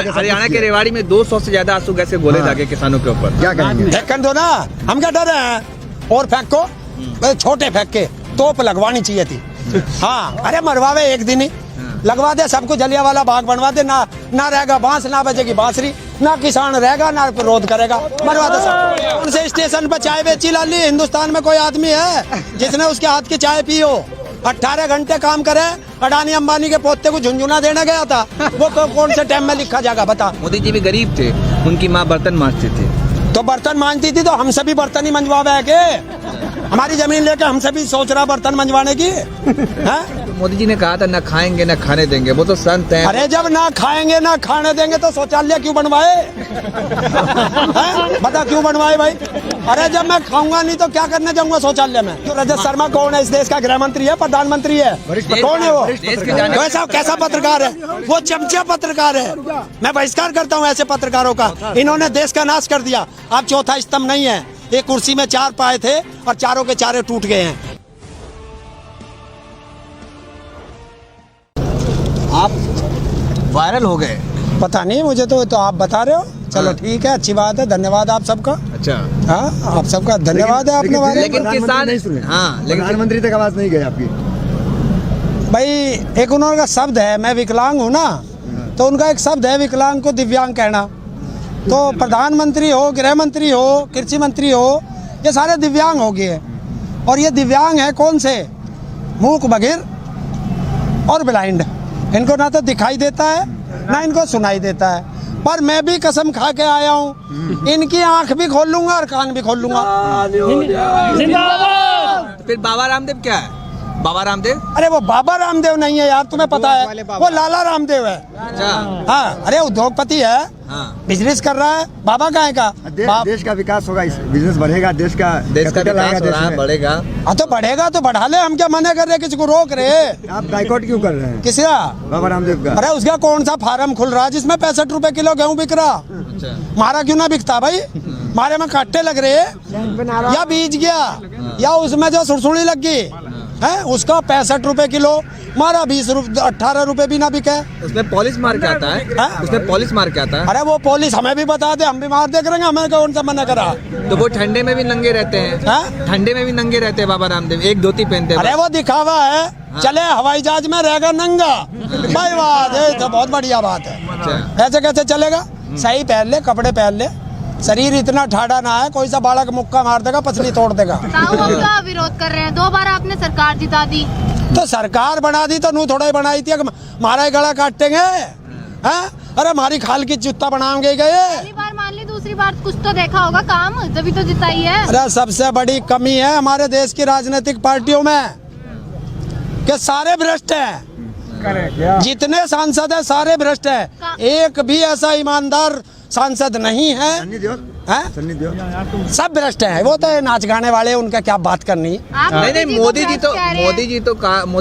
हरियाणा के रेवाड़ी में 200 से ज्यादा आंसू गैस के गोले दागे किसानों के ऊपर। क्या करेंगे? फेंकन दो ना, हम क्या डर रहे हैं? और फेंको, छोटे फेंक के तोप लगवानी चाहिए थी। हाँ, अरे मरवावे एक दिन ही लगवा दे, सबको जलियांवाला बाग बनवा दे, ना रहेगा बांस, ना बजेगी बांसुरी, ना किसान रहेगा, ना विरोध करेगा, मरवा दे सब। उनसे स्टेशन पर चाय बेची लाली, हिंदुस्तान में कोई आदमी है जिसने उसके हाथ की चाय पी हो? 18 घंटे काम करे, अडानी अंबानी के पोते को झुंझुना देने गया था, वो कौन से टाइम में लिखा जाएगा बता? मोदी जी भी गरीब थे, उनकी माँ बर्तन मांजती थी, तो बर्तन मांजती थी, तो हमसे भी बर्तन ही मंजवावे है के? हमारी जमीन लेके हमसे भी सोच रहा बर्तन मंजवाने की है? मोदी जी ने कहा था न खाएंगे न खाने देंगे, वो तो संत हैं। अरे जब ना खाएंगे ना खाने देंगे तो शौचालय क्यों बनवाए? बता क्यों बनवाए भाई? अरे जब मैं खाऊंगा नहीं तो क्या करने जाऊंगा शौचालय में? तो रजत शर्मा कौन है? इस देश का गृह मंत्री है, प्रधानमंत्री है, कौन है वो? कैसा पत्रकार है वो? चमचा पत्रकार है। मैं बहिष्कार करता हूँ ऐसे पत्रकारों का। इन्होंने देश का नाश कर दिया। आप चौथा स्तंभ नहीं है। एक कुर्सी में 4 पाए थे और चारों के चारे टूट गए हैं। आप वायरल हो गए? पता नहीं मुझे, तो आप बता रहे हो। चलो ठीक है, अच्छी बात है, धन्यवाद आप सबका। अच्छा, हाँ, आप सबका धन्यवाद है। आपने लेकिन किसान लेकिन प्रधानमंत्री तक आवाज नहीं गई आपकी भाई। एक उन्होंने का शब्द है, मैं विकलांग हूँ ना, तो उनका एक शब्द है विकलांग को दिव्यांग कहना। तो प्रधानमंत्री हो, गृह मंत्री हो, कृषि मंत्री हो, ये सारे दिव्यांग हो गए। और ये दिव्यांग है कौन से? मूक, बधिर और ब्लाइंड। इनको ना तो दिखाई देता है ना इनको सुनाई देता है। पर मैं भी कसम खा के आया हूँ, इनकी आंख भी खोल लूंगा और कान भी खोल लूंगा। फिर बाबा रामदेव क्या है? बाबा रामदेव? अरे वो बाबा रामदेव नहीं है यार, तुम्हें पता है, वो लाला रामदेव है। अच्छा, हाँ, अरे उद्योगपति है, बिजनेस कर रहा है। बाबा कहाँ का? देश का विकास होगा, बिजनेस बढ़ेगा, देश का विकास हो रहा है, बढ़ेगा। हाँ तो बढ़ेगा तो बढ़ा ले, हम क्या मना कर रहे, किसी को रोक रहे? आप बाइकआउट क्यों कर रहे हैं? किसका? बाबा रामदेव का। अरे उसका कौन सा फार्म खुल रहा है जिसमें 65 रुपए किलो गेहूँ बिक रहा? मारा क्यों ना बिकता भाई? मारे में कांटे लग रहे, या बीज गया, या उसमें जो सुरसुड़ी लग गई है, उसका 65 रुपए किलो मारा, 18 रुपए भी ना बिके। उसमें पॉलिश मार के आता है, उसमें पॉलिश मार के आता है। अरे वो पॉलिश हमें भी बता दे, हम भी मार देख रहे हैं, हमें कौन सा मना करा? तो वो ठंडे में भी नंगे रहते हैं, ठंडे में भी नंगे रहते हैं बाबा रामदेव, एक धोती पहनते हैं। अरे वो दिखावा है, चले हवाई जहाज में रहेगा नंगा भाई, बात है तो बहुत बढ़िया बात है। ऐसे कैसे चलेगा? सही पहन ले, कपड़े पहन ले, शरीर इतना ठाड़ा ना है, कोई सा बालक मुक्का मार देगा, पसली तोड़ देगा। का विरोध कर रहे हैं, 2 बार आपने सरकार जिता दी, तो सरकार बना दी तो नू थोड़ा ही बनाई थी, मारा ही गला काटेंगे हैं? अरे हमारी खाल की जूता बनाएंगे गए। पहली बार मान ली, दूसरी बार कुछ तो देखा होगा काम, तभी तो जिताई है। अरे सबसे बड़ी कमी है हमारे देश की राजनीतिक पार्टियों में कि सारे भ्रष्ट हैं। जितने सांसद है सारे भ्रष्ट है, एक भी ऐसा ईमानदार सांसद नहीं है। सब भ्रष्ट है। वो तो नाच गाने वाले, उनका क्या बात करनी। नहीं, मोदी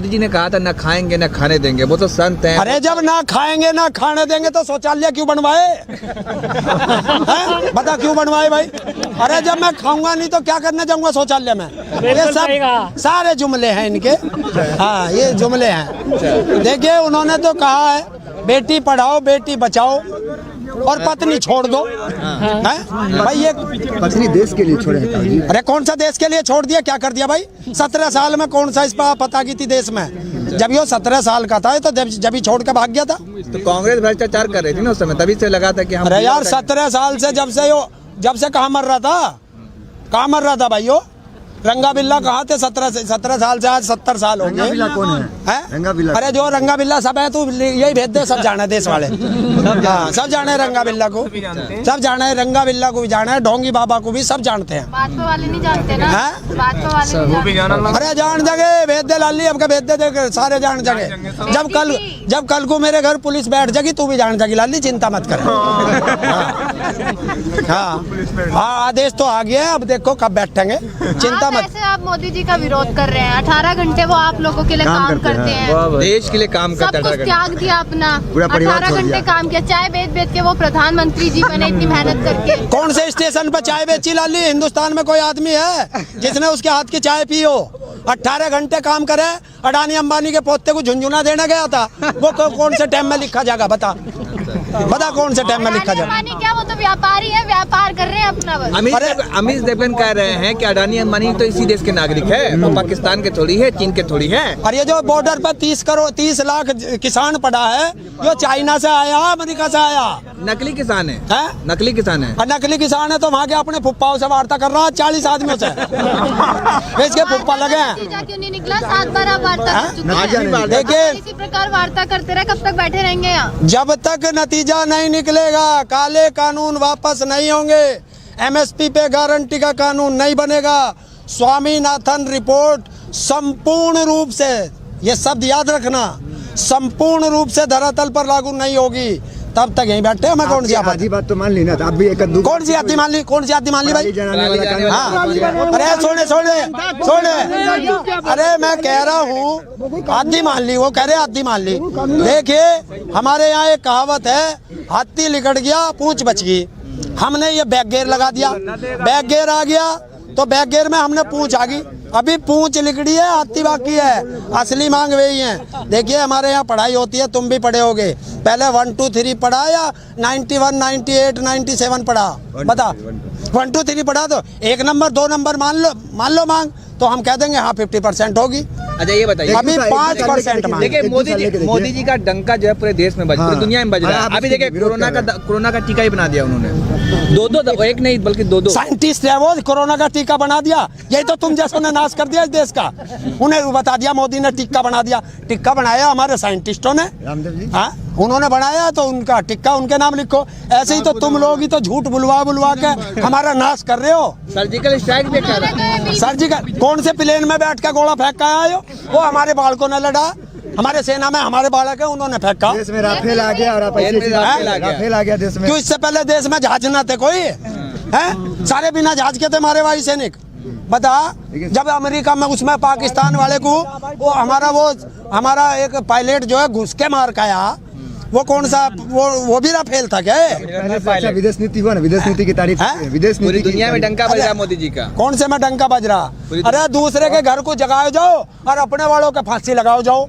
जी ने कहा था न खाएंगे न खाने देंगे, वो तो संत हैं। अरे जब ना खाएंगे ना खाने देंगे तो शौचालय क्यों बनवाए? बता क्यों बनवाए भाई? अरे जब मैं खाऊंगा नहीं तो क्या करने जाऊंगा शौचालय में? ये सब सारे जुमले हैं इनके। हाँ, ये जुमले हैं। देखिए उन्होंने तो कहा है बेटी पढ़ाओ बेटी बचाओ और पत्नी छोड़ दो। भाई ये पत्नी देश के लिए छोड़े? अरे कौन सा देश के लिए छोड़ दिया? क्या कर दिया भाई? 17 साल में कौन सा इस पर पता की थी देश में? जब ये 17 साल का था तो जब ही छोड़ के भाग गया था। तो कांग्रेस भ्रष्टाचार कर रही थी ना उस समय, तभी से लगा था कि हम। अरे यार 17 साल से जब से कहाँ मर रहा था? कहाँ मर रहा था भाई? यो रंगा बिल्ला कहाँ थे? 17 साल से आज 70 साल हो गए। कौन है? रंगा बिल्ला? अरे जो रंगा बिल्ला सब है, तू यही भेज दे, सब जाने देश वाले। हाँ, सब जाने रंगा बिल्ला को, सब जाने रंगा बिल्ला को भी जाना है, ढोंगी बाबा को भी सब जानते हैं। भाजपा वाले नहीं जानते ना? भाजपा वाले अरे जान जगह भेज दे लाली, अब भेज दे, सारे जान जगह। जब कल को मेरे घर पुलिस बैठ जाएगी तू भी जान जाएगी लाली, चिंता मत कर। हाँ, आदेश तो आ गया, अब देखो कब बैठेंगे, चिंता मत। ऐसे आप मोदी जी का विरोध कर रहे हैं, 18 घंटे वो आप लोगों के लिए काम करते हैं, देश के लिए काम करते हैं, सब कुछ त्याग दिया अपना, 18 घंटे काम किया, चाय बेच के वो प्रधानमंत्री जी बने इतनी मेहनत करके। कौन से स्टेशन पर चाय बेची लाली? हिंदुस्तान में कोई आदमी है जिसने उसके हाथ की चाय पी हो? 18 घंटे काम करे, अडानी अंबानी के पोते को झुंझुना देने गया था, वो कौन से टाइम में लिखा जाएगा बता? बता कौन से टाइम में लिखा जाए? अडानी क्या, वो तो व्यापारी है, व्यापार कर रहे हैं अपना बस। अमित देवगन कह रहे हैं कि अडानी अंबानी तो इसी देश के नागरिक है, वो पाकिस्तान के थोड़ी है, चीन के थोड़ी है। और ये जो बॉर्डर पर 30 लाख किसान पड़ा है, जो चाइना से आया, अमेरिका से आया, नकली किसान है, हैं? नकली किसान है। और नकली किसान है तो वहाँ के अपने फुप्पाओं से वार्ता कर रहा है 40 आदमियों से। इसके फुप्पा लगे हैं। नतीजा क्यों नहीं निकला? 7 बार आप वार्ता कर चुके हैं। देखिए, इसी प्रकार वार्ता करते रहे, कब तक बैठे रहेंगे यहाँ? जब तक नतीजा नहीं निकलेगा, काले कानून वापस नहीं होंगे, एमएसपी पे गारंटी का कानून नहीं बनेगा, स्वामीनाथन रिपोर्ट संपूर्ण रूप से, ये शब्द याद रखना, संपूर्ण रूप से धरातल पर लागू नहीं होगी, तब तक यहीं बैठे हैं। मैं कौन सी आधी बात तो मान ली ना, तो आप भी एक कौन सी आदि मान ली? कौन सी आदि मान ली भाई? हाँ, अरे छोड़े, अरे मैं कह रहा हूँ आदि मान ली, वो कह रहे आदि मान ली। देखिए हमारे यहाँ एक कहावत है, हाथी लिकड़ गया पूंछ बच गई। हमने ये बैक गेयर लगा दिया, बैक गेयर आ गया तो बैक गेयर में हमने पूंछ आ गई, अभी पूंछ लिकड़ी है, हाथी बाकी है, असली मांग वही है। देखिए हमारे यहाँ पढ़ाई होती है, तुम भी पढ़े होगे, पहले 1 2 3 पढ़ा या 91 98 97 पढ़ा? बता, 1 2 3 पढ़ा तो 1 नंबर 2 नंबर मान लो मांग, तो हम कह देंगे हाँ 50% होगी। अच्छा ये बताइए, अभी 5% मांग। देखिए मोदी जी का डंका जो है पूरे देश में बज, पूरी दुनिया में बज रहा है। अभी देखिए कोरोना का टीका ही बना दिया उन्होंने, 2 एक नहीं बल्कि 2 साइंटिस्ट है वो, कोरोना का टीका बना दिया। यही तो तुम जैसों ने नाश कर दिया इस देश का। उन्हें बता दिया मोदी ने टीका बना दिया, टिक्का बनाया हमारे साइंटिस्टों ने, हाँ उन्होंने बनाया तो उनका टिक्का उनके नाम लिखो। ऐसे ही तो तुम लोग ही तो झूठ बुलवा के हमारा नाश कर रहे हो। सर्जिकल स्ट्राइक भी कर रहे हैं। सर्जिकल कौन से प्लेन में बैठ के गोला फेंक के आए हो? वो हमारे बालकों ने लड़ा, हमारे सेना में हमारे बालक है, उन्होंने फेंका। देश में राफेल आ गया और आप राफेल आ गया देश में। क्यों इससे पहले देश में जहाज न थे कोई? हैं? सारे बिना जहाज के थे हमारे वायु सैनिक। बता, जब अमेरिका में उसमें पाकिस्तान वाले को वो हमारा एक पायलट जो है घुस के मार खाया, वो कौन सा वो भी राफेल था क्या? अच्छा विदेश नीति हुआ ना, विदेश नीति की तारीफ, विदेश नीति पूरी दुनिया में डंका बज रहा है मोदी जी का। कौन से में डंका बज रहा? अरे दूसरे के घर को जगाओ जाओ और अपने वालों के फांसी लगाओ जाओ,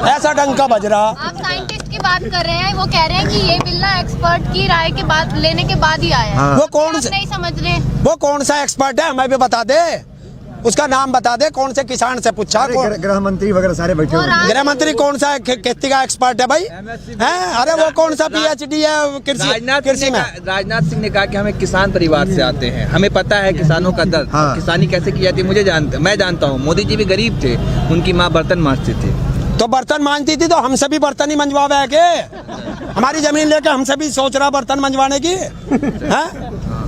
ऐसा डंका बज रहा। आप साइंटिस्ट की बात कर रहे हैं, वो कह रहे हैं कि ये बिल ना एक्सपर्ट की राय के बाद लेने के बाद ही आया है। वो कौन से नहीं समझ रहे? वो कौन सा एक्सपर्ट है हमें भी बता दे, उसका नाम बता दे। कौन से किसान से पूछा? गृह मंत्री वगैरह सारे बैठे हुए हैं। गृह मंत्री कौन सा खेती का एक्सपर्ट है भाई? हैं? अरे वो कौन सा PhD है कृषि में? राजनाथ सिंह ने कहा कि हमें किसान परिवार से आते हैं, हमें पता है किसानों का दर्द, किसानी कैसे की जाती है मैं जानता हूँ। मोदी जी भी गरीब थे, उनकी माँ बर्तन मांजती थी, तो बर्तन मांजती थी तो हमसे भी बर्तन ही मंजवावे है के? हमारी जमीन लेके हमसे भी सोच रहा बर्तन मंजवाने की? हैं?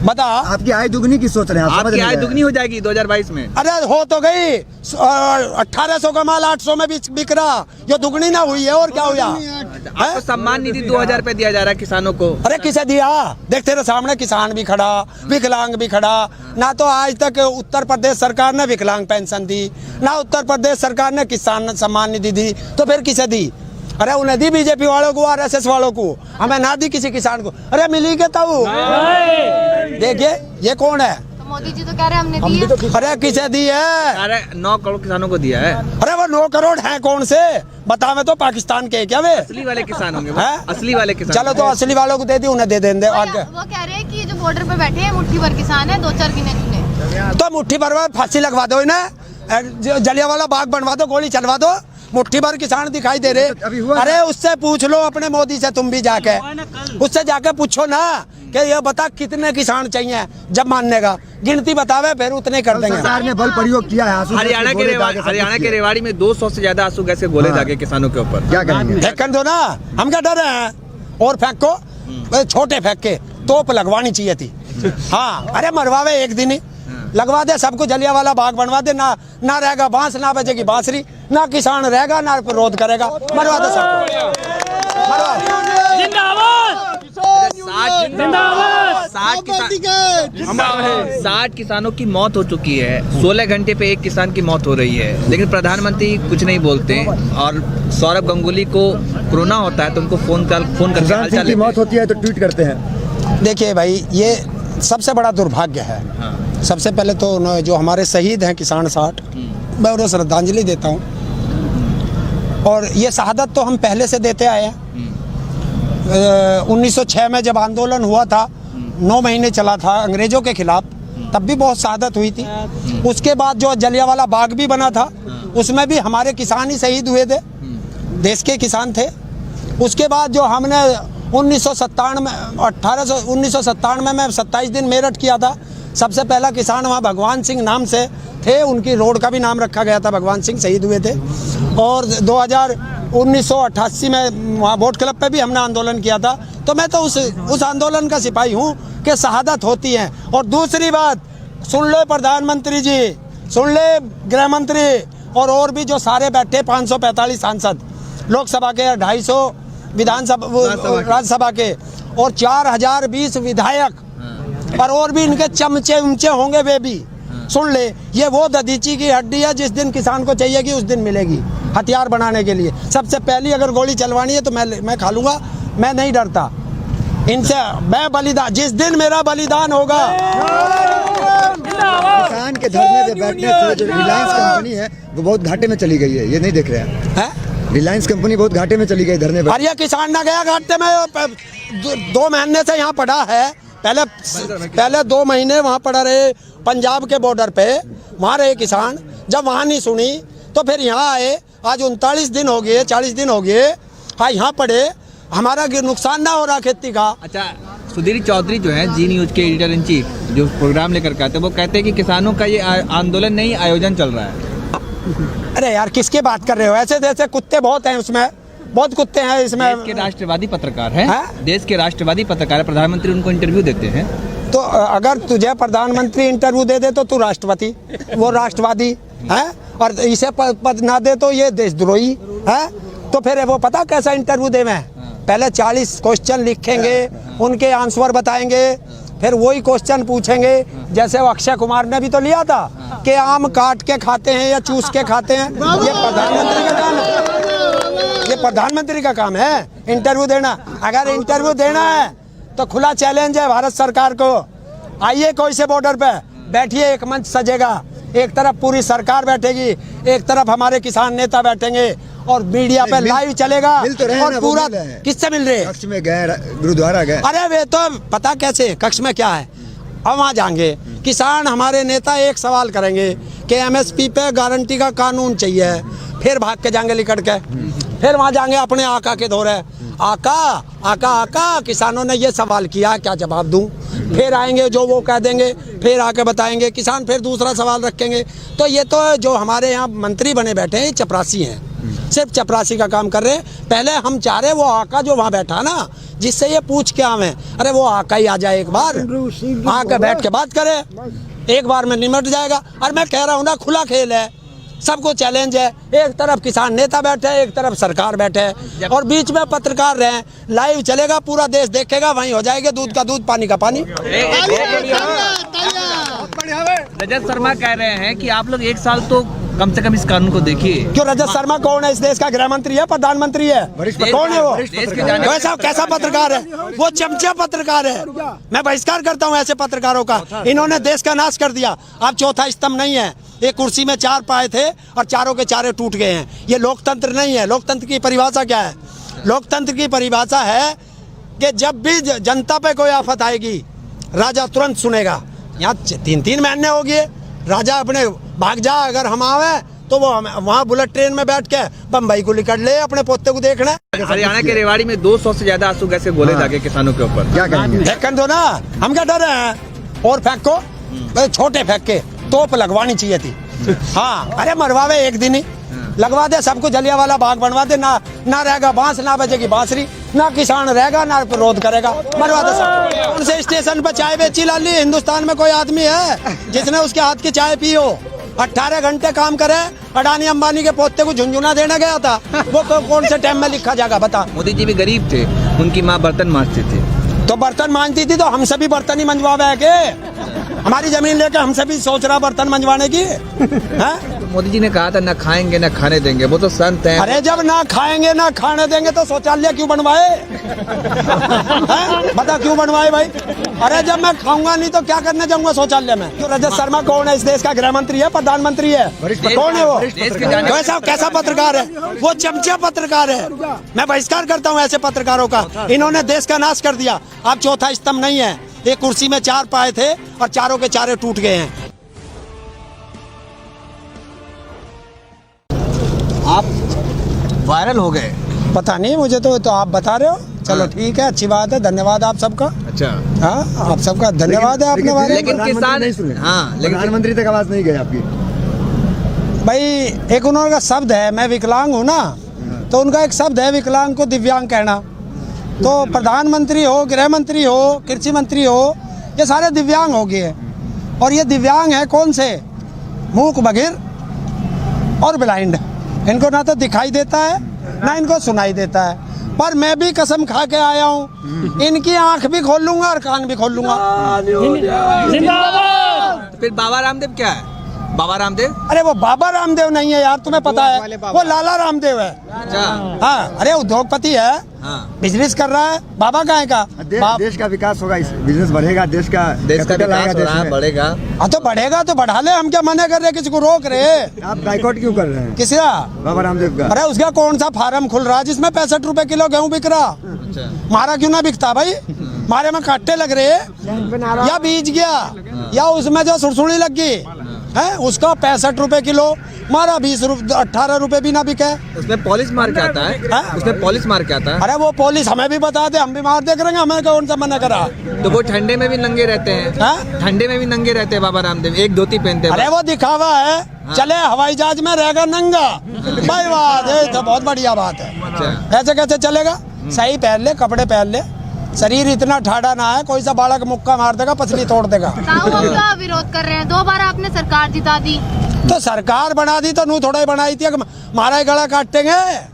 बता, आपकी आय दुगनी की सोच रहे हैं? आपकी आय दुगनी हो जाएगी 2022 में। अरे हो तो गई, 1800 का माल 800 में बिक रहा, जो दुगनी ना हुई है और क्या हुआ? आपको सम्मान निधि 2000 रुपए दिया जा रहा है किसानों को। अरे किसे दिया? देख तेरे सामने किसान भी खड़ा, विकलांग भी खड़ा। ना तो आज तक उत्तर प्रदेश सरकार ने विकलांग पेंशन दी, ना उत्तर प्रदेश सरकार ने किसान सम्मान निधि दी, तो फिर किसे दी? अरे उन्हें दी बीजेपी वालों को, RSS वालों को, हमें ना दी किसी किसान को। अरे मिली के तब देखिए ये कौन है? तो मोदी जी तो कह रहे हैं हमने दी है। अरे किसे दी है? अरे 9 करोड़ किसानों को दिया है। अरे वो 9 करोड़ है कौन से? बता, मैं तो पाकिस्तान के क्या वे असली वाले किसान होंगे, हैं? असली वाले किसान। चलो तो असली वालों को दे दी, उन्हें दे देंगे आगे। वो कह रहे हैं कि जो बॉर्डर पे बैठे हैं मुट्ठी भर किसान है, 2-4 गिने चुने। तो मुट्ठी भर में फांसी लगवा दो इन्हें, जलियांवाला बाग बनवा दो, गोली चलवा दो, मुट्ठी भर किसान दिखाई दे रहे। अरे उससे पूछ लो अपने मोदी से, तुम भी जाके उससे जाके पूछो ना कि ये बता कितने किसान चाहिए, जब मानने का गिनती बतावे फिर उतने कर देंगे। सरकार ने बल प्रयोग किया है। हरियाणा के रेवाड़ी में 200 से ज्यादा आंसू गैस के गोले दागे किसानों के ऊपर। क्या करेंगे? फेंकन दो ना, हम क्या डर रहे हैं? और फेंको, छोटे फेंक के तोप लगवानी चाहिए थी। हाँ, अरे मरवावे एक दिन ही लगवा दे, सबको जलियांवाला बाग बनवा दे, ना रहेगा बांस, ना बजेगी बांसुरी, ना किसान रहेगा, ना विरोध करेगा, मरवा दे सबको, मरवा। 60 किसानों की मौत हो चुकी है, 16 घंटे पे एक किसान की मौत हो रही है, लेकिन प्रधानमंत्री कुछ नहीं बोलते। और सौरभ गंगुली को कोरोना होता है तो उनको फोन करके हालचाल की मौत होती है तो ट्वीट करते हैं। देखिए भाई, ये सबसे बड़ा दुर्भाग्य है। सबसे पहले तो जो हमारे शहीद हैं किसान 60, मैं उन्हें श्रद्धांजलि देता हूँ। और ये शहादत तो हम पहले से देते आए हैं, 1906 में जब आंदोलन हुआ था, 9 महीने चला था अंग्रेजों के खिलाफ, तब भी बहुत शहादत हुई थी। उसके बाद जो जलियांवाला बाग भी बना था, उसमें भी हमारे किसान ही शहीद हुए थे, देश के किसान थे। उसके बाद जो हमने 1997 में 27 दिन मेरठ किया था, सबसे पहला किसान वहाँ भगवान सिंह नाम से थे, उनकी रोड का भी नाम रखा गया था, भगवान सिंह शहीद हुए थे। और 1988 में वहाँ वोट क्लब पे भी हमने आंदोलन किया था। तो मैं तो उस आंदोलन का सिपाही हूँ कि शहादत होती है। और दूसरी बात, सुन लो प्रधानमंत्री जी, सुन ले गृह मंत्री, और भी जो सारे बैठे 545 सांसद लोकसभा के, 250 विधानसभा राज्यसभा के, और 4020 विधायक, और भी इनके चमचे उमचे होंगे वे भी। सुन ले, ये वो दधीची की हड्डी है, जिस दिन किसान को चाहिएगी उस दिन मिलेगी हथियार बनाने के लिए। सबसे पहली अगर गोली चलवानी है तो मैं खा लूंगा, मैं नहीं डरता इनसे। मैं बलिदान, जिस दिन मेरा बलिदान होगा। किसान के धरने पे बैठने से जो रिलायंस कंपनी है वो बहुत घाटे में चली गई है, ये नहीं देख रहे हैं? रिलायंस कंपनी बहुत घाटे में चली गई धरने पे। और ये किसान ना गया घाटे में, 2 महीने से यहाँ पड़ा है। पहले 2 महीने वहाँ पड़ा रहे पंजाब के बॉर्डर पे, वहाँ रहे किसान। जब वहाँ नहीं सुनी तो फिर यहाँ आए। आज 39 दिन हो गए, 40 दिन हो गए, हाँ यहाँ पड़े। हमारा नुकसान ना हो रहा खेती का। अच्छा, सुधीर चौधरी जो है जी न्यूज के एडिटर इन चीफ, जो प्रोग्राम लेकर के आते हैं, वो कहते हैं कि किसानों का ये आंदोलन नहीं, आयोजन चल रहा है। अरे यार, किसकी बात कर रहे हो? ऐसे जैसे कुत्ते बहुत हैं उसमें, बहुत कुत्ते हैं इसमें। देश के राष्ट्रवादी पत्रकार हैं, देश के राष्ट्रवादी पत्रकार है, प्रधानमंत्री उनको इंटरव्यू देते हैं। तो अगर तुझे प्रधानमंत्री इंटरव्यू दे दे तो तू राष्ट्रपति, वो राष्ट्रवादी है, और इसे पद ना दे तो ये देशद्रोही है। तो फिर वो पता कैसा इंटरव्यू दे? मैं पहले 40 क्वेश्चन लिखेंगे, उनके आंसर बताएंगे, फिर वही क्वेश्चन पूछेंगे। जैसे वो अक्षय कुमार ने भी तो लिया था कि आम काट के खाते हैं या चूस के खाते हैं। ये प्रधानमंत्री का काम है, ये प्रधानमंत्री का काम है इंटरव्यू देना। अगर इंटरव्यू देना है तो खुला चैलेंज है भारत सरकार को। आइए कोई से बॉर्डर पे बैठिए, एक मंच सजेगा, एक तरफ पूरी सरकार बैठेगी, एक तरफ हमारे किसान नेता बैठेंगे, और मीडिया पे लाइव चलेगा। और पूरा किससे मिल रहे? कक्ष में गए, गुरुद्वारा गए। अरे वे तो पता कैसे, कक्ष में क्या है, अब वहाँ जाएंगे किसान, हमारे नेता एक सवाल करेंगे कि एमएसपी पे गारंटी का कानून चाहिए, फिर भाग के जाएंगे लिकड़ के, फिर वहाँ जाएंगे अपने आका के दौरे, आका आका आका किसानों ने ये सवाल किया, क्या जवाब दूं? फिर आएंगे, जो वो कह देंगे, फिर आके बताएंगे, किसान फिर दूसरा सवाल रखेंगे। तो ये तो जो हमारे यहाँ मंत्री बने बैठे हैं, ये चपरासी हैं, सिर्फ चपरासी का काम कर रहे हैं। पहले हम चाह रहे वो आका जो वहाँ बैठा ना, जिससे ये पूछ के आवे, अरे वो आका ही आ जाए एक बार, आके बैठ के बात करे, एक बार में निमट जाएगा। और मैं कह रहा हूँ ना, खुला खेल है, सबको चैलेंज है। एक तरफ किसान नेता बैठे है, एक तरफ सरकार बैठे है, और बीच में पत्रकार रहे। लाइव चलेगा, पूरा देश देखेगा, वहीं हो जाएगा दूध का दूध, पानी का पानी। रजत शर्मा कह रहे हैं कि आप लोग 1 साल तो कम से कम इस कानून को देखिए। क्यों? रजत शर्मा कौन है? इस देश का गृह मंत्री है, प्रधानमंत्री है, कौन है वो? वैसा कैसा पत्रकार है वो? चमचा पत्रकार है। मैं बहिष्कार करता हूँ ऐसे पत्रकारों का। इन्होंने देश का नाश कर दिया। अब चौथा स्तंभ नहीं है। एक कुर्सी में 4 पाए थे और चारों के चारे टूट गए हैं। ये लोकतंत्र नहीं है। लोकतंत्र की परिभाषा क्या है? लोकतंत्र की परिभाषा है कि जब भी जनता पे कोई आफत आएगी, राजा तुरंत सुनेगा। यहाँ 3-3 महीने हो गए, राजा अपने भाग जा, अगर हम आवे तो वो वहाँ बुलेट ट्रेन में बैठ के बम्बई को निकल ले अपने पोते को देखना। हरियाणा के रेवाड़ी में 200 से ज्यादा आंसू गैस गोले दागे किसानों के ऊपर। क्या करेंगे? फेंकन दो ना, हम क्या डर रहे हैं? और फेंको, छोटे फेंक के, तोप लगवानी चाहिए थी। हाँ, अरे मरवावे एक दिन ही, लगवा दे सबको, जलियांवाला बाग बनवा दे। ना रहेगा बांस, ना बजेगी बांसुरी, ना किसान रहेगा, ना विरोध करेगा, मरवा दे सब। उनसे स्टेशन पर चाय बेची लाली। हिंदुस्तान में कोई आदमी है जिसने उसके हाथ की चाय पी हो? 18 घंटे काम करे। अडानी अंबानी के पोते को झुंझुना देने गया था, वो कौन से टाइम में लिखा जाएगा बता? मोदी जी भी गरीब थे, उनकी माँ बर्तन मांजती थी। तो बर्तन मांजती थी तो हमसे भी बर्तन ही मंजवावे है के? हमारी जमीन लेके हमसे भी सोच रहा बर्तन मंजवाने की है? मोदी जी ने कहा था ना खाएंगे ना खाने देंगे, वो तो संत हैं। अरे जब ना खाएंगे ना खाने देंगे तो शौचालय क्यों बनवाए? हैं? बता क्यों बनवाए भाई? अरे जब मैं खाऊंगा नहीं तो क्या करने जाऊंगा शौचालय में? तो रजत शर्मा कौन है? इस देश का गृह मंत्री है, प्रधानमंत्री है, कौन है वो? कैसा कैसा पत्रकार है वो? चमचा पत्रकार है। मैं बहिष्कार करता हूँ ऐसे पत्रकारों का। इन्होंने देश का नाश कर दिया। आप चौथा स्तंभ नहीं है। एक कुर्सी में 4 पाए थे और चारों के चारे टूट गए हैं। आप वायरल हो गए। पता नहीं मुझे तो आप बता रहे हो। चलो ठीक है, अच्छी बात है, धन्यवाद आप सबका। अच्छा हाँ, आप सबका धन्यवाद है आपने वाले। लेकिन किसान हाँ, लेकिन प्रधानमंत्री तक आवाज नहीं गई आपकी। भाई एक उनका शब्द है, मैं विकलांग हूँ ना, तो उनका एक शब्द है विकलांग को दिव्यांग कहना। तो प्रधानमंत्री हो, गृह मंत्री हो, कृषि मंत्री हो, ये सारे दिव्यांग हो गए। और ये दिव्यांग है कौन से? मूक, बधिर और ब्लाइंड। इनको ना तो दिखाई देता है ना इनको सुनाई देता है। पर मैं भी कसम खा के आया हूँ, इनकी आंख भी खोल लूंगा और कान भी खोल लूंगा। तो फिर बाबा रामदेव क्या है? बाबा रामदेव? अरे वो बाबा रामदेव नहीं है यार, तुम्हें पता है, वो लाला रामदेव है। अच्छा हाँ, अरे उद्योगपति है, हाँ। बिजनेस कर रहा है। बाबा कहाँ का? देश का विकास होगा, इस बिजनेस बढ़ेगा, देश का विकास हो रहा है, बढ़ेगा। हाँ तो बढ़ेगा तो बढ़ा ले, हम क्या मना कर रहे, किसी को रोक रहे? आप बाइकआउट क्यों कर रहे हैं? किसका? बाबा रामदेव का। अरे उसका कौन सा फार्म खुल रहा है जिसमें 65 रुपए किलो गेहूं बिक रहा? अच्छा मारा क्यों ना बिकता भाई? मारे में कांटे लग रहे या बीज गया या उसमें जो सुरसुड़ी लग गई है, उसका 65 रुपए किलो, मारा 18 रुपए भी ना बिके। उसमें पॉलिश मार के आता है, हाँ? उसमें पॉलिश मार के आता है। अरे वो पुलिस हमें भी बता दे, हम भी मार दे करेंगे, हमें कौन सा मना करा? तो वो ठंडे में भी नंगे रहते हैं। हाँ? ठंडे में भी नंगे रहते हैं बाबा रामदेव, एक धोती पहनते हैं। अरे वो दिखावा है। चले हवाई जहाज में रहेगा नंगा भाई, बात है तो बहुत बढ़िया बात है। अच्छा ऐसे कैसे चलेगा? सही पहन ले, कपड़े पहन ले, शरीर इतना ठाड़ा ना है, कोई सा बालक मुक्का मार देगा, पसली तोड़ देगा। ताऊ हम का विरोध कर रहे हैं, 2 बार आपने सरकार जिता दी। तो सरकार बना दी तो नू थोड़ा ही बनाई थी, मारा ही गला काटेंगे हैं?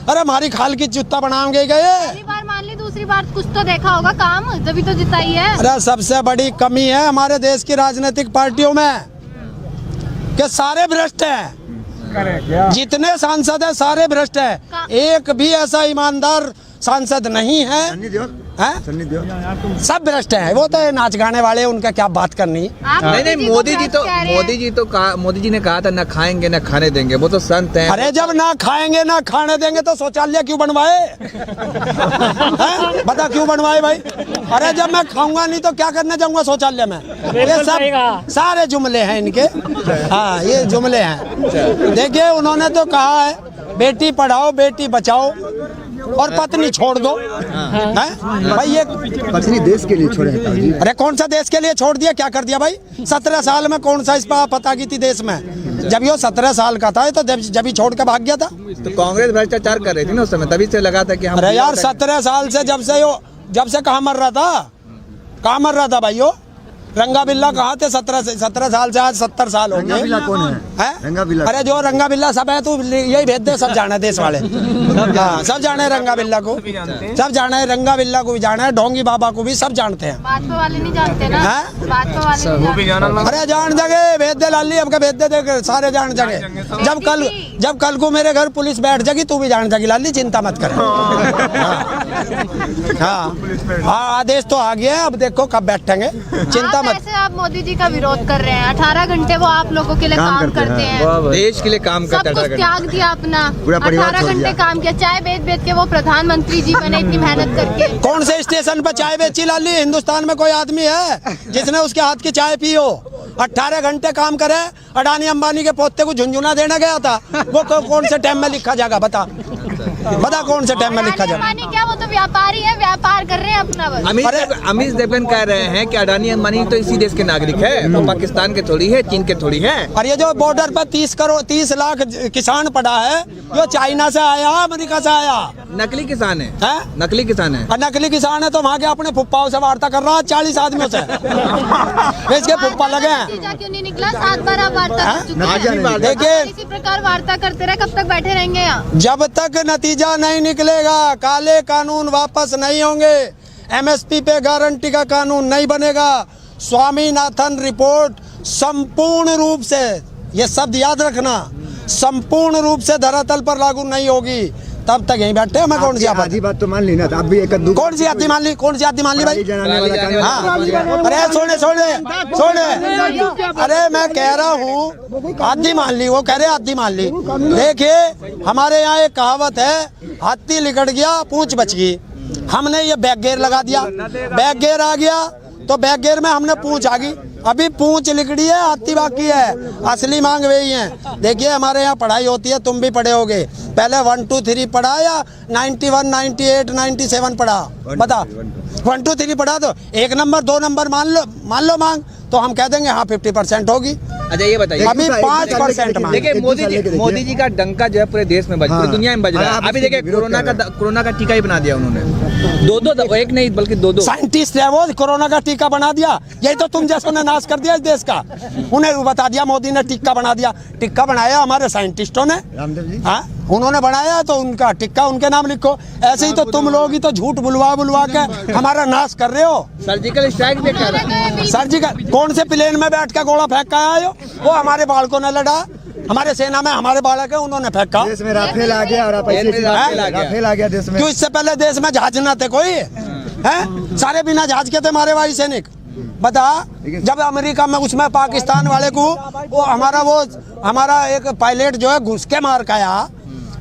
अरे हमारी खाल की जूता बनाएंगे गए। पहली बार मान ली, दूसरी बार कुछ तो देखा होगा काम, तभी तो जिताई है। अरे सबसे बड़ी कमी है हमारे देश की राजनीतिक पार्टियों में कि सारे भ्रष्ट हैं। जितने सांसद हैं सारे भ्रष्ट हैं। एक भी ऐसा ईमानदार सांसद नहीं है। सन्नी देओल सब भ्रष्ट हैं। वो तो नाच गाने वाले, उनका क्या बात करनी। आप नहीं, को मोदी जी तो कह रहे हैं। मोदी जी ने कहा था ना खाएंगे ना खाने देंगे, वो तो संत हैं। अरे जब ना खाएंगे ना खाने देंगे तो शौचालय क्यों बनवाए? हैं? बता क्यों बनवाए भाई? अरे जब मैं खाऊंगा नहीं तो क्या करने जाऊंगा शौचालय में? ये सब सारे जुमले हैं इनके। हाँ, ये जुमले हैं। देखिए उन्होंने तो कहा है बेटी पढ़ाओ बेटी बचाओ और पत्नी छोड़ दो। हैं? भाई ये पत्नी देश के लिए छोड़े हैं ताऊ जी। अरे कौन सा देश के लिए छोड़ दिया? क्या कर दिया भाई? 17 साल में कौन सा इस पर पता की थी देश में? जब ये 17 साल का था तो जब ही छोड़ के भाग गया था। तो कांग्रेस भ्रष्टाचार कर रही थी ना उस समय, तभी से लगा था कि हम। अरे यार 17 साल से जब से कहाँ मर रहा था? कहाँ मर रहा था भाइयों? रंगा बिल्ला कहाँ थे? 17 साल से आज 70 साल हो रंगा बिल्ला गए। कौन है? रंगा बिल्ला। अरे जो रंगा बिल्ला सब है, तू यही भेज दे, सब जाना है देश वाले। हाँ, सब जाने रंगा बिल्ला को, सब जाना है, रंगा बिल्ला को भी जाना है, ढोंगी बाबा को भी, सब जानते हैं। भाजपा वाले नहीं जानते ना। हैं? भाजपा वाले नहीं जानते। अरे जान जगे भेज दे लाली, अब भेज दे, सारे जान जगे। जब कल को मेरे घर पुलिस बैठ जाएगी तू भी जान जाएगी लाली, चिंता मत कर। हाँ, आदेश तो आ गया है, अब देखो कब बैठेंगे, चिंता मत। कैसे आप मोदी जी का विरोध कर रहे हैं? 18 घंटे वो आप लोगों के लिए काम करते हैं। देश के लिए काम सब करते कुछ हैं। त्याग दिया अपना, पूरा परिवार 18 छोड़ घंटे दिया। काम किया, चाय बेच के वो प्रधानमंत्री जी बने इतनी मेहनत करके। कौन से स्टेशन पर चाय बेची लाली? हिंदुस्तान में कोई आदमी है जिसने उसके हाथ की चाय पी हो? 18 घंटे काम करे, अडानी अंबानी के पोते को झुंझुना देने गया था, वो कौन से टाइम में लिखा जाएगा? बता कौन से टाइम में लिखा जाएगा? अडानी क्या, वो तो व्यापारी है, व्यापार कर रहे हैं अपना बस। अमित देवगन कह रहे हैं कि अडानी अंबानी तो इसी देश के नागरिक है, वो पाकिस्तान के थोड़ी है, चीन के थोड़ी है। और ये जो बॉर्डर पर 30 लाख किसान पड़ा है, जो चाइना से आया, अमेरिका से आया, नकली किसान है, हैं? नकली किसान है। और नकली किसान है तो वहाँ के अपने फुप्पाओं से वार्ता कर रहा है 40 आदमियों से। इसके फुप्पा लगे हैं। नतीजा क्यों नहीं निकला? 7 बार आप वार्ता कर चुके हैं। देखिए इसी प्रकार वार्ता करते रहे, कब तक बैठे रहेंगे यहाँ? जब तक नतीजा नहीं निकलेगा, काले कानून वापस नहीं होंगे, एमएसपी पे गारंटी का कानून नहीं बनेगा, स्वामीनाथन रिपोर्ट संपूर्ण रूप से ये शब्द याद रखना, संपूर्ण रूप से धरातल पर लागू नहीं होगी, तब तक यहीं बैठे हमें कौन सी आपत्ति? आधी बात तो मान ली ना, तो आप भी एक आध कौन सी आदमी मान ली? कौन सी आदमी मान ली भाई? जनाने वाला कानून। हाँ, अरे छोड़े, अरे मैं कह रहा हूँ आदमी मान ली, वो कह रहे आदमी मान ली। देखिए हमारे यहाँ एक कहावत है, हाथी लिकड़ गया पूंछ बच गई। हमने ये बैक गेयर लगा दिया, बैक गेयर आ गया तो बैक गेयर में हमने पूंछ आ गई, अभी पूंछ लिकड़ी है, हाथी बाकी है, असली मांग वही है। देखिए हमारे यहाँ पढ़ाई होती है, तुम भी पढ़े होगे, पहले 1 2 3 पढ़ा या 91 98 97 पढ़ा? बता, 1 2 3 पढ़ा तो 1 नंबर 2 नंबर मान लो मांग, तो हम कह देंगे हाँ 50% होगी। अच्छा ये बताइए, अभी 5% मांग। देखिए मोदी जी का डंका जो है पूरे देश में बज, पूरी दुनिया में बज रहा है। अभी देखिए कोरोना का टीका ही बना दिया उन्होंने, दो एक नहीं बल्कि दो साइंटिस्ट है वो, कोरोना का टीका बना दिया। यही तो तुम जैसों ने नाश कर दिया इस देश का, उन्हें बता दिया मोदी ने टिक्का बना दिया। टिक्का बनाया हमारे साइंटिस्टों ने, रामदेव जी, हाँ उन्होंने बनाया तो उनका टिक्का उनके नाम लिखो। ऐसे ही तो तुम लोग ही तो झूठ बुलवा के हमारा नाश कर रहे हो। सर्जिकल स्ट्राइक भी कर रहे हैं। सर्जिकल कौन से प्लेन में बैठ के गोला फेंक के आए हो? वो हमारे बालकों ने लड़ा, हमारे सेना में हमारे बालक है, उन्होंने फेंका। देश में राफेल आ गया और आप ऐसे राफेल आ गया देश में। क्यों इससे पहले देश में जहाज न थे कोई? हैं सारे बिना जहाज के थे हमारे वायु सैनिक। बता, जब अमेरिका में उसमें पाकिस्तान वाले को वो हमारा एक पायलट जो है घुस के मार के आया,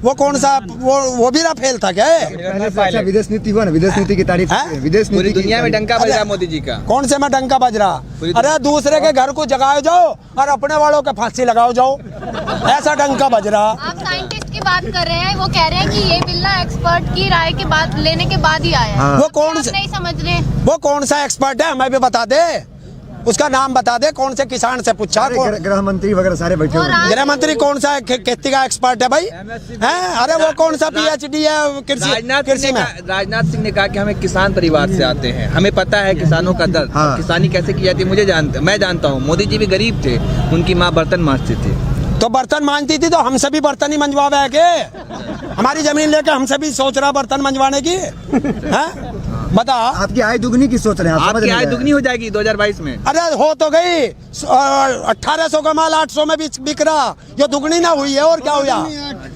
वो कौन सा वो भी राफेल था क्या? पहले से अच्छा विदेश नीति हुआ ना, विदेश नीति की तारीफ, विदेश नीति पूरी दुनिया में डंका बज रहा मोदी जी का। कौन से में डंका बज रहा? अरे दूसरे के घर को जगाओ जाओ और अपने वालों के फांसी लगाओ जाओ, ऐसा डंका बज रहा। आप साइंटिस्ट की बात कर रहे हैं, वो कह रहे हैं कि ये बिल ना एक्सपर्ट की राय के बाद लेने के बाद ही आया है। वो कौन नहीं समझ रहे, वो कौन सा एक्सपर्ट है? हमें भी बता दे, उसका नाम बता दे, कौन से किसान से पूछा? गृह मंत्री वगैरह सारे बैठे हुए हैं। गृह मंत्री कौन सा खेती का एक्सपर्ट है भाई? हैं? अरे वो कौन सा PhD है कृषि में? राजनाथ सिंह ने कहा कि हमें किसान परिवार से आते हैं, हमें पता है किसानों का दर्द, किसानी कैसे की जाती है मैं जानता हूँ। मोदी जी भी गरीब थे, उनकी माँ बर्तन मांजती थी, तो बर्तन मांजती थी, तो हमसे भी बर्तन ही मंजवावे है के? हमारी जमीन लेकर हमसे भी सोच रहा बर्तन मंजवाने की? हैं? बता, आपकी आय दुगनी की सोच रहे हैं आप? आपकी आय दुगनी हो जाएगी 2022 में। अरे हो तो गई, 1800 का माल 800 में बिक रहा, ये दुगनी ना हुई है और क्या हुआ?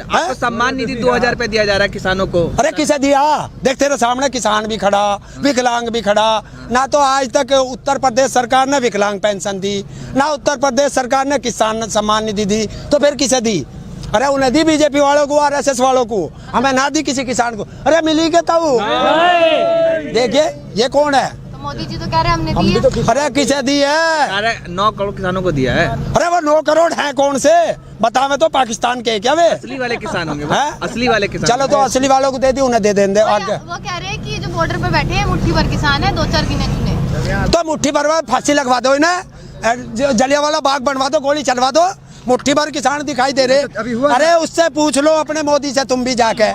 आपको सम्मान निधि 2000 रुपए दिया जा रहा है किसानों को। अरे किसे दिया? देख तेरे सामने किसान भी खड़ा, विकलांग भी खड़ा। ना तो आज तक उत्तर प्रदेश सरकार ने विकलांग पेंशन दी, ना उत्तर प्रदेश सरकार ने किसान सम्मान निधि दी, तो फिर किसे दी? अरे उन्हें दी बीजेपी वालों को, RSS वालों को, हमें ना दी किसी किसान को। अरे मिली के तब देखिए ये कौन है? तो मोदी जी तो कह रहे हैं हमने दी है। अरे किसे दी है? अरे 9 करोड़ किसानों को दिया है। अरे वो 9 करोड़ है कौन से? बतावे तो पाकिस्तान के क्या वे? असली वाले किसान होंगे, हैं? असली वाले किसान। चलो तो असली वालों को दे दी, उन्हें दे देंगे। और क्या? वो कह रहे हैं कि जो बॉर्डर पे बैठे हैं मुट्ठी भर किसान है, 2-4 गिने चुने, तो मुट्ठी भर में फांसी लगवा दो इन्हें, जलियांवाला बाग बनवा दो, गोली चलवा दो, मुट्ठी भर किसान दिखाई दे रहे। अरे उससे पूछ लो अपने मोदी से, तुम भी जाके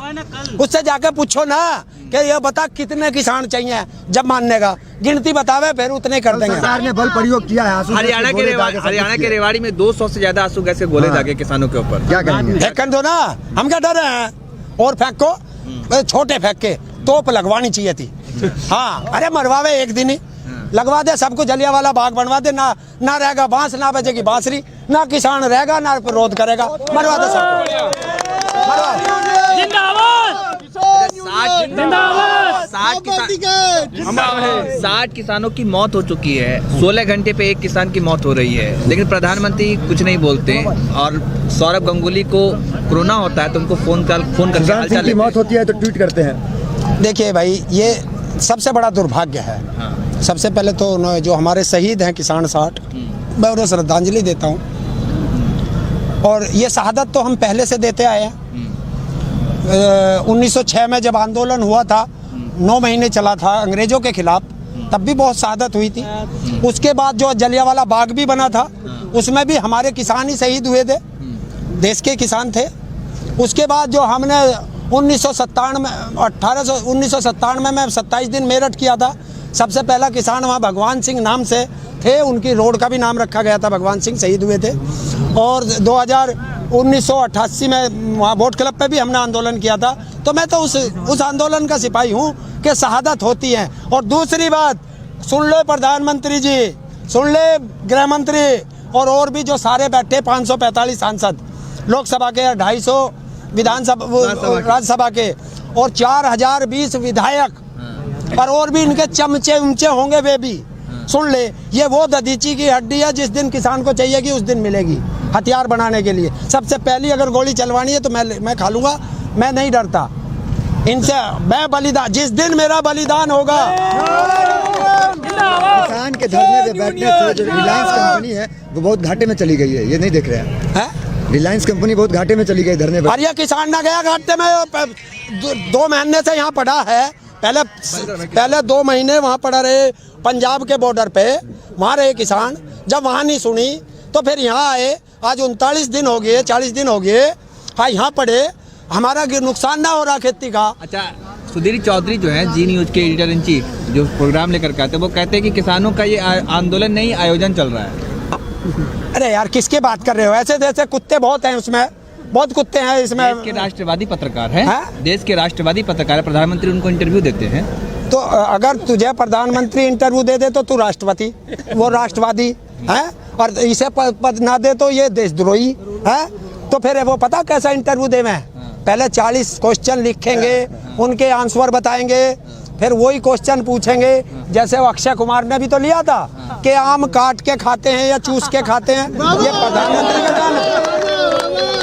उससे जाके पूछो ना कि ये बता कितने किसान चाहिए, जब मानने का गिनती बतावे फिर उतने कर देंगे। सरकार ने बल प्रयोग किया है। हरियाणा के रेवाड़ी में 200 से ज्यादा आंसू गैस के गोले दागे किसानों के ऊपर। क्या करेंगे? फेंकन दो ना, हम क्या डर रहे हैं? और फेंको, छोटे फेंक के तोप लगवानी चाहिए थी। हाँ, अरे मरवावे एक दिन ही लगवा दे, सबको जलियांवाला बाग बनवा दे, ना रहेगा बांस, ना बजेगी बांसुरी, ना किसान रहेगा, ना विरोध करेगा, मरवा दे सबको। 60 किसानों की मौत हो चुकी है, 16 घंटे पे एक किसान की मौत हो रही है, लेकिन प्रधानमंत्री कुछ नहीं बोलते। और सौरभ गंगुली को कोरोना होता है तो उनको फोन करके हालचाल की मौत होती है तो ट्वीट करते हैं। देखिए भाई, ये सबसे बड़ा दुर्भाग्य है। सबसे पहले तो जो हमारे शहीद हैं किसान 60, मैं उन्हें श्रद्धांजलि देता हूँ। और ये शहादत तो हम पहले से देते आए हैं। 1906 में जब आंदोलन हुआ था, 9 महीने चला था अंग्रेजों के खिलाफ, तब भी बहुत शहादत हुई थी। उसके बाद जो जलियांवाला बाग भी बना था, उसमें भी हमारे किसान ही शहीद हुए थे, देश के किसान थे। उसके बाद जो हमने 1997 में 27 दिन मेरठ किया था, सबसे पहला किसान वहाँ भगवान सिंह नाम से थे, उनकी रोड का भी नाम रखा गया था, भगवान सिंह शहीद हुए थे। और 1988 में वहाँ वोट क्लब पे भी हमने आंदोलन किया था। तो मैं तो उस आंदोलन का सिपाही हूँ कि शहादत होती है। और दूसरी बात, सुन लो प्रधानमंत्री जी, सुन ले गृह मंत्री, और भी जो सारे बैठे 545 सांसद, लोकसभा के 250 विधानसभा राज्यसभा के, और 4020 विधायक, और भी इनके चमचे उमचे होंगे वे भी। सुन ले, ये वो दधीची की हड्डी है, जिस दिन किसान को चाहिएगी उस दिन मिलेगी हथियार बनाने के लिए। सबसे पहली अगर गोली चलवानी है तो मैं खा लूंगा, मैं नहीं डरता इनसे। मैं बलिदान, जिस दिन मेरा बलिदान होगा। किसान के धरने पे बैठने से जो रिलायंस कंपनी है वो बहुत घाटे में चली गई है, ये नहीं देख रहे हैं। रिलायंस कंपनी बहुत घाटे में चली गई धरने पे। और ये किसान ना गया घाटे में, 2 महीने से यहाँ पड़ा है। पहले 2 महीने वहाँ पड़ा रहे पंजाब के बॉर्डर पे, वहाँ रहे किसान। जब वहाँ नहीं सुनी तो फिर यहाँ आए। आज 39 दिन हो गए, 40 दिन हो गए, हाँ यहाँ पड़े। हमारा नुकसान ना हो रहा खेती का। अच्छा, सुधीर चौधरी जो है जी न्यूज के एडिटर इन चीफ, जो प्रोग्राम लेकर के आते हैं, वो कहते हैं कि किसानों का ये आंदोलन नहीं, आयोजन चल रहा है। अरे यार, किसके बात कर रहे हो? ऐसे जैसे कुत्ते बहुत हैं उसमें, बहुत कुत्ते हैं इसमें। देश के राष्ट्रवादी पत्रकार हैं, देश के राष्ट्रवादी पत्रकार, प्रधानमंत्री उनको इंटरव्यू देते हैं। तो अगर तुझे प्रधानमंत्री इंटरव्यू दे दे तो तू राष्ट्रपति, वो राष्ट्रवादी है, और इसे पद ना दे तो ये देशद्रोही है। तो फिर वो पता कैसा इंटरव्यू देवे? पहले 40 क्वेश्चन लिखेंगे, उनके आंसर बताएंगे, फिर वही क्वेश्चन पूछेंगे। जैसे वो अक्षय कुमार ने भी तो लिया था कि आम काट के खाते हैं या चूस के खाते हैं। ये प्रधानमंत्री का काम है,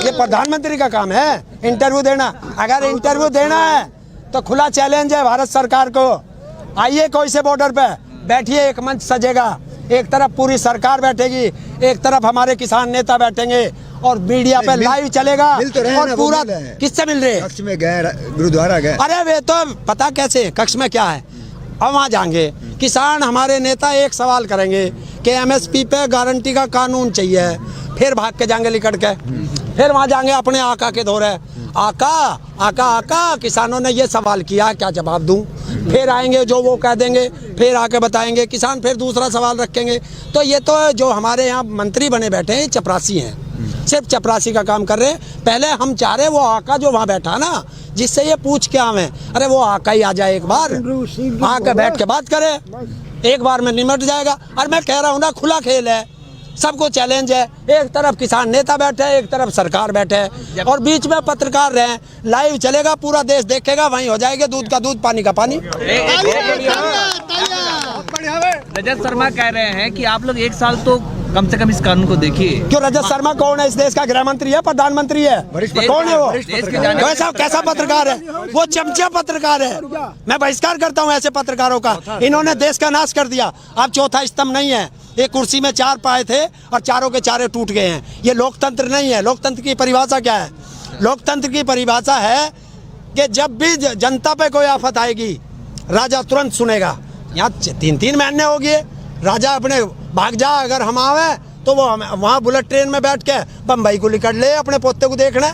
ये प्रधानमंत्री का काम है इंटरव्यू देना। अगर इंटरव्यू देना है तो खुला चैलेंज है भारत सरकार को। आइए कोई से बॉर्डर पे बैठिए, एक मंच सजेगा, एक तरफ पूरी सरकार बैठेगी, एक तरफ हमारे किसान नेता बैठेंगे, और मीडिया पे लाइव चलेगा। और पूरा किससे मिल रहे? कक्ष में गए, गुरुद्वारा गए। अरे वे तो पता कैसे, कक्ष में क्या है, अब वहाँ जाएंगे किसान, हमारे नेता एक सवाल करेंगे कि एमएसपी पे गारंटी का कानून चाहिए। फिर भाग के जाएंगे लिकट के, फिर वहाँ जाएंगे अपने आका के दौरे। आका आका आका, किसानों ने ये सवाल किया, क्या जवाब दूं? फिर आएंगे, जो वो कह देंगे, फिर आके बताएंगे किसान, फिर दूसरा सवाल रखेंगे। तो ये तो जो हमारे यहाँ मंत्री बने बैठे हैं चपरासी हैं, सिर्फ चपरासी का काम कर रहे हैं। पहले हम चाह रहे वो आका जो वहाँ बैठा ना, जिससे ये पूछ के आवे, अरे वो आका ही आ जाए एक बार, आके बैठ के बात करे, एक बार में निमट जाएगा। और मैं कह रहा हूँ ना, खुला खेल है, सबको चैलेंज है। एक तरफ किसान नेता बैठे है, एक तरफ सरकार बैठे है, और बीच में पत्रकार रहे। लाइव चलेगा, पूरा देश देखेगा, वहीं हो जाएगा दूध का दूध, पानी का पानी। रजत शर्मा कह रहे हैं कि आप लोग 1 साल तो कम से कम इस कानून को देखिए। क्यों? रजत शर्मा कौन है? इस देश का गृह मंत्री है, प्रधानमंत्री है, कौन है वो? कैसा पत्रकार है वो? चमचा पत्रकार है। मैं बहिष्कार करता हूँ ऐसे पत्रकारों का। इन्होंने देश का नाश कर दिया। अब चौथा स्तंभ नहीं है, एक कुर्सी में 4 पाए थे और चारों के चारे टूट गए हैं। ये लोकतंत्र नहीं है। लोकतंत्र की परिभाषा क्या है? लोकतंत्र की परिभाषा है कि जब भी जनता पे कोई आफत आएगी, राजा तुरंत सुनेगा। यहाँ 3-3 महीने हो गए, राजा अपने भाग जा, अगर हम आवे तो वो वहाँ बुलेट ट्रेन में बैठ के बम्बई को निकल ले अपने पोते को देखना।